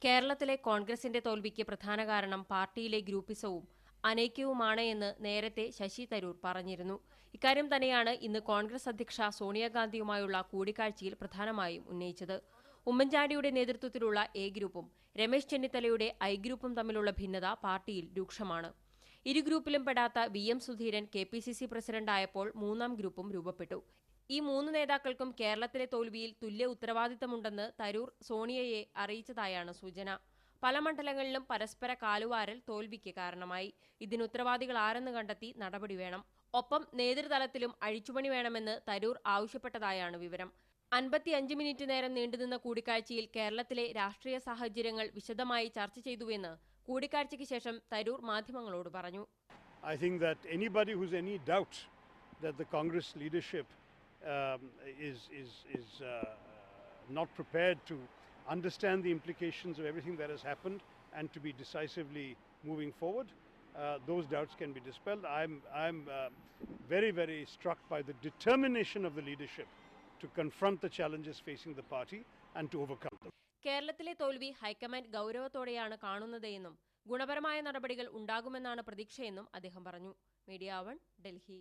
കേരളത്തിലെ കോൺഗ്രസിന്റെ തോൽവിക്ക് പ്രധാന കാരണം പാർട്ടിയിലെ ഗ്രൂപ്പിസവും അനൈക്യവുമാണ് എന്ന് നേരത്തെ ശശി തരൂർ പറഞ്ഞിരുന്നു. ഇക്കാര്യം തന്നെയാണ് ഇന്ന് കോൺഗ്രസ് അധ്യക്ഷ സോണിയാഗാന്ധിയുമായുള്ള കൂടിക്കാഴ്ചയിൽ പ്രധാനമായും ഉന്നയിച്ചത്. ഉമ്മൻചാണ്ടിയുടെ നേതൃത്വത്തിലുള്ള എ ഗ്രൂപ്പും രമേശ് ചെന്നിത്തലയുടെ ഐ ഗ്രൂപ്പും തമ്മിലുള്ള ഭിന്നത പാർട്ടിയിൽ രൂക്ഷമാണ്. ഇരു ഗ്രൂപ്പിലും പെടാത്ത വി.എം. സുധീരൻ KPCC പ്രസിഡന്റായപ്പോൾ മൂന്നാം ഗ്രൂപ്പും രൂപപ്പെട്ടു. ഈ മൂന്ന് നേതാക്കൾക്കും കേരളത്തിലെ തോൽവിയിൽ തുല്യ ഉത്തരവാദിത്തമുണ്ടെന്ന് തരൂർ സോണിയയെ അറിയിച്ചതായാണ് സൂചന. പല മണ്ഡലങ്ങളിലും പരസ്പര കാലുവാരൽ തോൽവിക്ക് കാരണമായി. ഇതിന് ഉത്തരവാദികൾ ആരെന്ന് കണ്ടെത്തി നടപടി വേണം. ഒപ്പം നേതൃതലത്തിലും അഴിച്ചുപണി വേണമെന്ന് തരൂർ ആവശ്യപ്പെട്ടതായാണ് വിവരം. 55 മിനിറ്റ് നേരം നീണ്ടുനിന്ന കൂടിക്കാഴ്ചയിൽ കേരളത്തിലെ രാഷ്ട്രീയ സാഹചര്യങ്ങൾ വിശദമായി ചർച്ച ചെയ്തുവെന്ന് കൂടിക്കാഴ്ചയ്ക്ക് ശേഷം തരൂർ മാധ്യമങ്ങളോട് പറഞ്ഞു. I think that anybody who's any doubt that the Congress leadership is not prepared to understand the implications of everything that has happened and to be decisively moving forward, those doubts can be dispelled. I'm very struck by the determination of the leadership to confront the challenges facing the party and to overcome them. കേരളത്തിലെ തോൽവി high command ഗൗരവത്തോടെയാണ് കാണുന്നതെന്നും ഗുണപരമായ നടപടികൾ ഉണ്ടാകുമെന്നാണ് പ്രതീക്ഷയെന്നും അദ്ദേഹം പറഞ്ഞു. Media 1 Delhi.